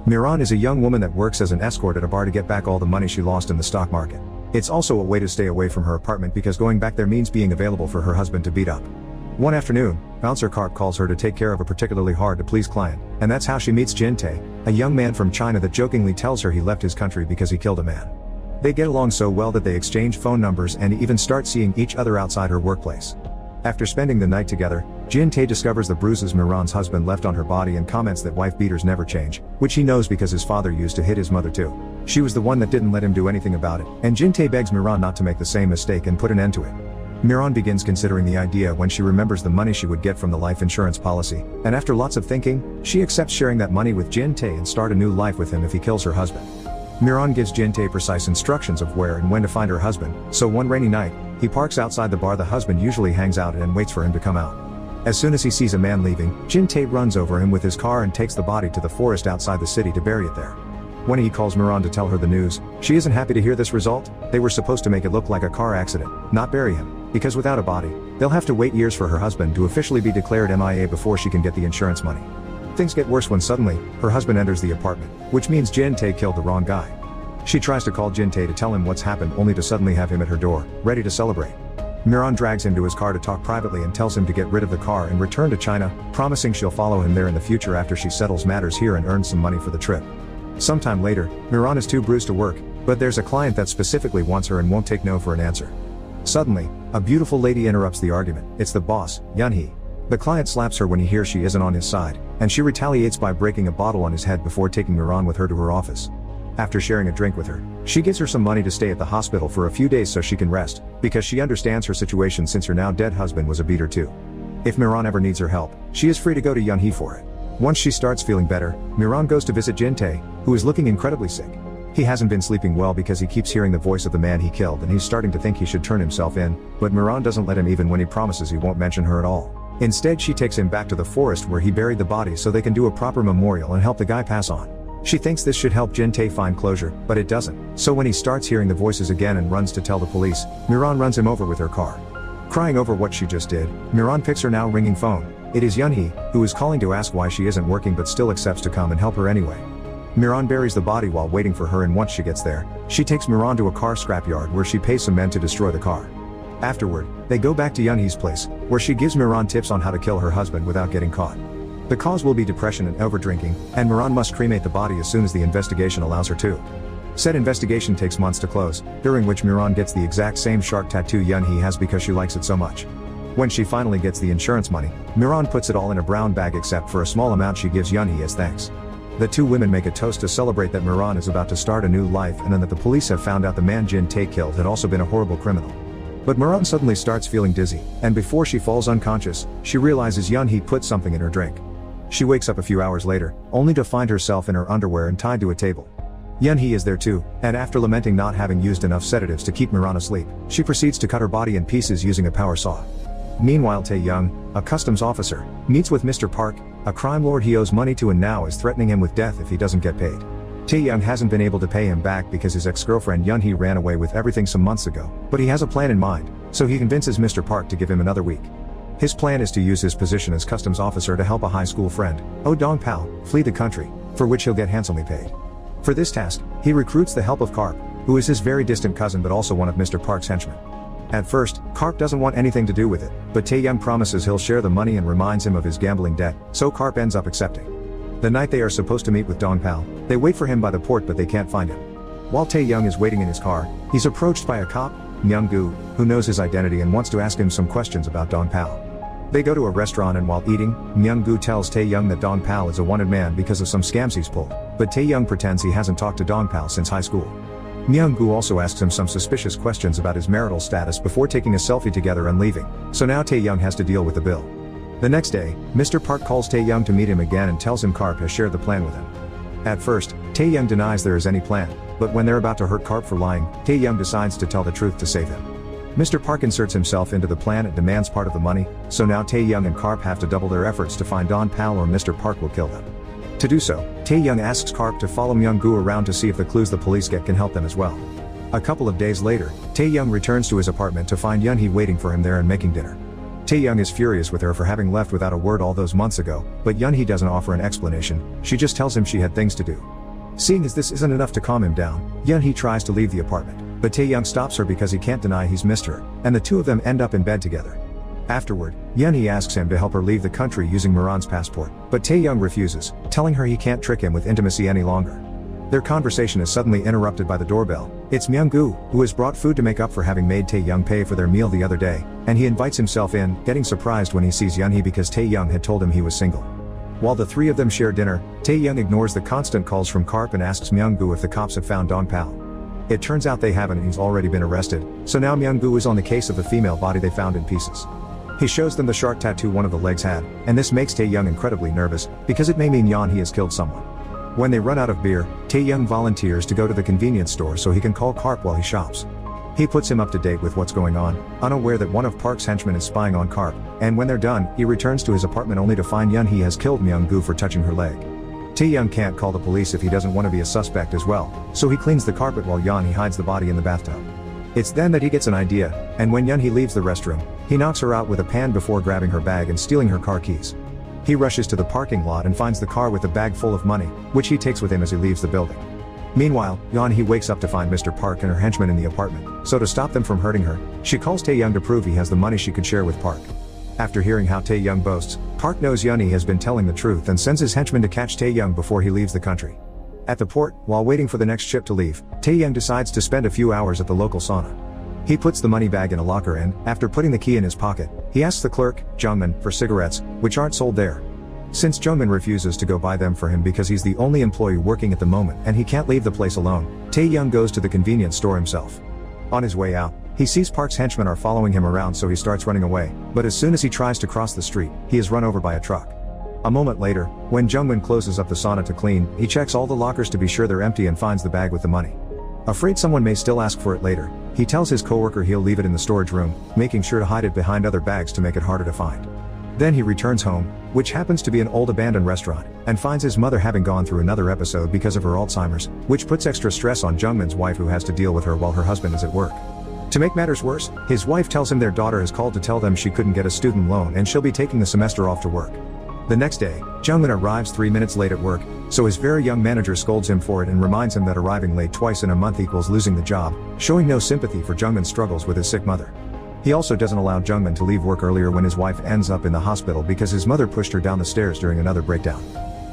Miran is a young woman that works as an escort at a bar to get back all the money she lost in the stock market. It's also a way to stay away from her apartment because going back there means being available for her husband to beat up. One afternoon, bouncer Karp calls her to take care of a particularly hard-to-please client, and that's how she meets Jin Tae, a young man from China that jokingly tells her he left his country because he killed a man. They get along so well that they exchange phone numbers and even start seeing each other outside her workplace. After spending the night together, Jin Tae discovers the bruises Miran's husband left on her body and comments that wife beaters never change, which he knows because his father used to hit his mother too. She was the one that didn't let him do anything about it, and Jin Tae begs Miran not to make the same mistake and put an end to it. Miran begins considering the idea when she remembers the money she would get from the life insurance policy, and after lots of thinking, she accepts sharing that money with Jin Tae and start a new life with him if he kills her husband. Miran gives Jin Tae precise instructions of where and when to find her husband, so one rainy night, he parks outside the bar the husband usually hangs out at and waits for him to come out. As soon as he sees a man leaving, Jin Tae runs over him with his car and takes the body to the forest outside the city to bury it there. When he calls Miran to tell her the news, she isn't happy to hear this result. They were supposed to make it look like a car accident, not bury him, because without a body, they'll have to wait years for her husband to officially be declared MIA before she can get the insurance money. Things get worse when suddenly, her husband enters the apartment, which means Jin Tae killed the wrong guy. She tries to call Jin Tae to tell him what's happened only to suddenly have him at her door, ready to celebrate. Miran drags him to his car to talk privately and tells him to get rid of the car and return to China, promising she'll follow him there in the future after she settles matters here and earns some money for the trip. Sometime later, Miran is too bruised to work, but there's a client that specifically wants her and won't take no for an answer. Suddenly, a beautiful lady interrupts the argument. It's the boss, Yunhee. The client slaps her when he hears she isn't on his side, and she retaliates by breaking a bottle on his head before taking Miran with her to her office. After sharing a drink with her, she gives her some money to stay at the hospital for a few days so she can rest, because she understands her situation since her now dead husband was a beater too. If Miran ever needs her help, she is free to go to Yunhee for it. Once she starts feeling better, Miran goes to visit Jin Tae, who is looking incredibly sick. He hasn't been sleeping well because he keeps hearing the voice of the man he killed and he's starting to think he should turn himself in, but Miran doesn't let him even when he promises he won't mention her at all. Instead, she takes him back to the forest where he buried the body so they can do a proper memorial and help the guy pass on. She thinks this should help Jin Tae find closure, but it doesn't, so when he starts hearing the voices again and runs to tell the police, Miran runs him over with her car. Crying over what she just did, Miran picks her now ringing phone. It is Yunhee, who is calling to ask why she isn't working but still accepts to come and help her anyway. Miran buries the body while waiting for her, and once she gets there, she takes Miran to a car scrapyard where she pays some men to destroy the car. Afterward, they go back to Yunhee's place, where she gives Miran tips on how to kill her husband without getting caught. The cause will be depression and overdrinking, and Miran must cremate the body as soon as the investigation allows her to. Said investigation takes months to close, during which Miran gets the exact same shark tattoo Yunhee has because she likes it so much. When she finally gets the insurance money, Miran puts it all in a brown bag except for a small amount she gives Yunhee as thanks. The two women make a toast to celebrate that Miran is about to start a new life and then that the police have found out the man Jin Tae killed had also been a horrible criminal. But Miran suddenly starts feeling dizzy, and before she falls unconscious, she realizes Yunhee put something in her drink. She wakes up a few hours later, only to find herself in her underwear and tied to a table. Yunhee is there too, and after lamenting not having used enough sedatives to keep Miran asleep, she proceeds to cut her body in pieces using a power saw. Meanwhile, Tae-young, a customs officer, meets with Mr. Park, a crime lord he owes money to and now is threatening him with death if he doesn't get paid. Tae-young hasn't been able to pay him back because his ex-girlfriend Yunhee ran away with everything some months ago, but he has a plan in mind, so he convinces Mr. Park to give him another week. His plan is to use his position as customs officer to help a high school friend, Oh Dong-pal, flee the country, for which he'll get handsomely paid. For this task, he recruits the help of Karp, who is his very distant cousin but also one of Mr. Park's henchmen. At first, Karp doesn't want anything to do with it, but Tae-young promises he'll share the money and reminds him of his gambling debt, so Karp ends up accepting. The night they are supposed to meet with Dong-pal, they wait for him by the port but they can't find him. While Tae-young is waiting in his car, he's approached by a cop, Myung-gu, who knows his identity and wants to ask him some questions about Dong-pal. They go to a restaurant and while eating, Myung-gu tells Tae-young that Dong-pal is a wanted man because of some scams he's pulled, but Tae-young pretends he hasn't talked to Dong-pal since high school. Myung-gu also asks him some suspicious questions about his marital status before taking a selfie together and leaving, so now Tae-young has to deal with the bill. The next day, Mr. Park calls Tae-young to meet him again and tells him Karp has shared the plan with him. At first, Tae-young denies there is any plan, but when they're about to hurt Karp for lying, Tae-young decides to tell the truth to save him. Mr. Park inserts himself into the plan and demands part of the money, so now Tae-young and Karp have to double their efforts to find Dong-pal or Mr. Park will kill them. To do so, Tae-young asks Karp to follow Myung-gu around to see if the clues the police get can help them as well. A couple of days later, Tae-young returns to his apartment to find Yunhee waiting for him there and making dinner. Tae-young is furious with her for having left without a word all those months ago, but Yunhee doesn't offer an explanation, she just tells him she had things to do. Seeing as this isn't enough to calm him down, Yeon-hee tries to leave the apartment, but Tae-young stops her because he can't deny he's missed her, and the two of them end up in bed together. Afterward, Yeon-hee asks him to help her leave the country using Moran's passport, but Tae-young refuses, telling her he can't trick him with intimacy any longer. Their conversation is suddenly interrupted by the doorbell. It's Myung-gu, who has brought food to make up for having made Tae-young pay for their meal the other day, and he invites himself in, getting surprised when he sees Yeon-hee because Tae-young had told him he was single. While the three of them share dinner, Tae-young ignores the constant calls from Karp and asks Myung-gu if the cops have found Dong Pal. It turns out they haven't and he's already been arrested, so now Myung-gu is on the case of the female body they found in pieces. He shows them the shark tattoo one of the legs had, and this makes Tae-young incredibly nervous, because it may mean Yeon-hee has killed someone. When they run out of beer, Tae-young volunteers to go to the convenience store so he can call Karp while he shops. He puts him up to date with what's going on, unaware that one of Park's henchmen is spying on Karp, and when they're done, he returns to his apartment only to find Yeon-hee has killed Myung-gu for touching her leg. Tae-young can't call the police if he doesn't want to be a suspect as well, so he cleans the carpet while Yeon-hee hides the body in the bathtub. It's then that he gets an idea, and when Yeon-hee leaves the restroom, he knocks her out with a pan before grabbing her bag and stealing her car keys. He rushes to the parking lot and finds the car with a bag full of money, which he takes with him as he leaves the building. Meanwhile, Yeon-hee wakes up to find Mr. Park and her henchmen in the apartment, so to stop them from hurting her, she calls Tae-young to prove he has the money she could share with Park. After hearing how Tae-young boasts, Park knows Yeon-hee has been telling the truth and sends his henchmen to catch Tae-young before he leaves the country. At the port, while waiting for the next ship to leave, Tae-young decides to spend a few hours at the local sauna. He puts the money bag in a locker and, after putting the key in his pocket, he asks the clerk, Jungmin, for cigarettes, which aren't sold there. Since Jungmin refuses to go buy them for him because he's the only employee working at the moment and he can't leave the place alone, Tae-young goes to the convenience store himself. On his way out, he sees Park's henchmen are following him around so he starts running away, but as soon as he tries to cross the street, he is run over by a truck. A moment later, when Jungmin closes up the sauna to clean, he checks all the lockers to be sure they're empty and finds the bag with the money. Afraid someone may still ask for it later, he tells his coworker he'll leave it in the storage room, making sure to hide it behind other bags to make it harder to find. Then he returns home, which happens to be an old abandoned restaurant, and finds his mother having gone through another episode because of her Alzheimer's, which puts extra stress on Jungmin's wife who has to deal with her while her husband is at work. To make matters worse, his wife tells him their daughter has called to tell them she couldn't get a student loan and she'll be taking the semester off to work. The next day, Jungmin arrives 3 minutes late at work, so his very young manager scolds him for it and reminds him that arriving late twice in a month equals losing the job, showing no sympathy for Jungmin's struggles with his sick mother. He also doesn't allow Jungmin to leave work earlier when his wife ends up in the hospital because his mother pushed her down the stairs during another breakdown.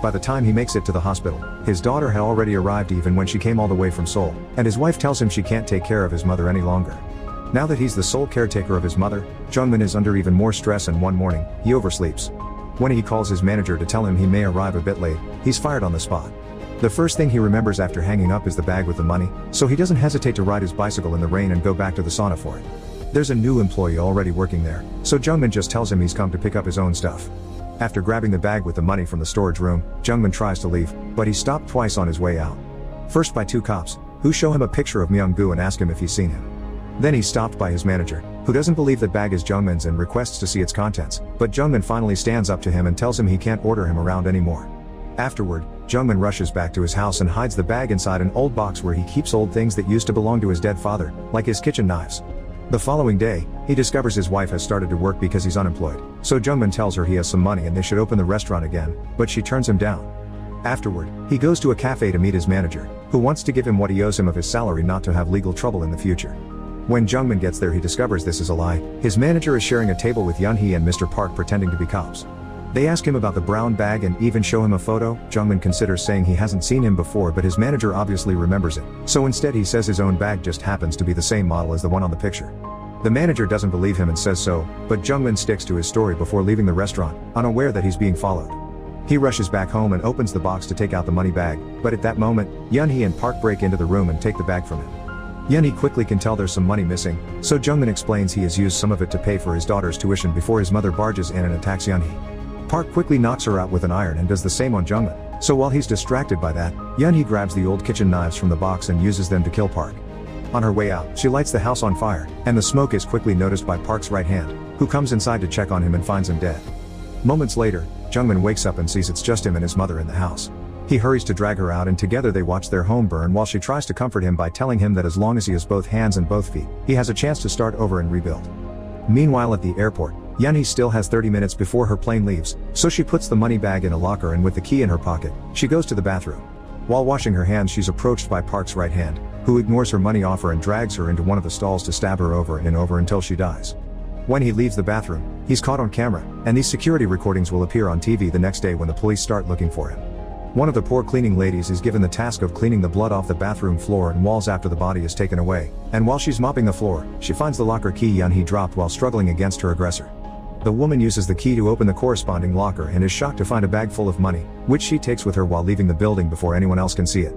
By the time he makes it to the hospital, his daughter had already arrived even when she came all the way from Seoul, and his wife tells him she can't take care of his mother any longer. Now that he's the sole caretaker of his mother, Jungmin is under even more stress and one morning, he oversleeps. When he calls his manager to tell him he may arrive a bit late, he's fired on the spot. The first thing he remembers after hanging up is the bag with the money, so he doesn't hesitate to ride his bicycle in the rain and go back to the sauna for it. There's a new employee already working there, so Jungmin just tells him he's come to pick up his own stuff. After grabbing the bag with the money from the storage room, Jungmin tries to leave, but he's stopped twice on his way out. First by two cops, who show him a picture of Myung-gu and ask him if he's seen him. Then he's stopped by his manager, who doesn't believe that bag is Jungmin's and requests to see its contents, but Jungmin finally stands up to him and tells him he can't order him around anymore. Afterward, Jungmin rushes back to his house and hides the bag inside an old box where he keeps old things that used to belong to his dead father, like his kitchen knives. The following day, he discovers his wife has started to work because he's unemployed, so Jungmin tells her he has some money and they should open the restaurant again, but she turns him down. Afterward, he goes to a cafe to meet his manager, who wants to give him what he owes him of his salary not to have legal trouble in the future. When Jungmin gets there he discovers this is a lie. His manager is sharing a table with Yeon-hee and Mr. Park pretending to be cops. They ask him about the brown bag and even show him a photo. Jungmin considers saying he hasn't seen him before, but his manager obviously remembers it, so instead he says his own bag just happens to be the same model as the one on the picture. The manager doesn't believe him and says so, but Jungmin sticks to his story before leaving the restaurant, unaware that he's being followed. He rushes back home and opens the box to take out the money bag, but at that moment, Yeon-hee and Park break into the room and take the bag from him. Yeon-hee quickly can tell there's some money missing, so Jungmin explains he has used some of it to pay for his daughter's tuition before his mother barges in and attacks Yeon-hee. Park quickly knocks her out with an iron and does the same on Jungmin, so while he's distracted by that, Yeon-hee grabs the old kitchen knives from the box and uses them to kill Park. On her way out, she lights the house on fire, and the smoke is quickly noticed by Park's right hand, who comes inside to check on him and finds him dead. Moments later, Jungmin wakes up and sees it's just him and his mother in the house. He hurries to drag her out and together they watch their home burn while she tries to comfort him by telling him that as long as he has both hands and both feet, he has a chance to start over and rebuild. Meanwhile at the airport, Yeon-hee still has 30 minutes before her plane leaves, so she puts the money bag in a locker and with the key in her pocket, she goes to the bathroom. While washing her hands, she's approached by Park's right hand, who ignores her money offer and drags her into one of the stalls to stab her over and over until she dies. When he leaves the bathroom, he's caught on camera, and these security recordings will appear on TV the next day when the police start looking for him. One of the poor cleaning ladies is given the task of cleaning the blood off the bathroom floor and walls after the body is taken away, and while she's mopping the floor, she finds the locker key he dropped while struggling against her aggressor. The woman uses the key to open the corresponding locker and is shocked to find a bag full of money, which she takes with her while leaving the building before anyone else can see it.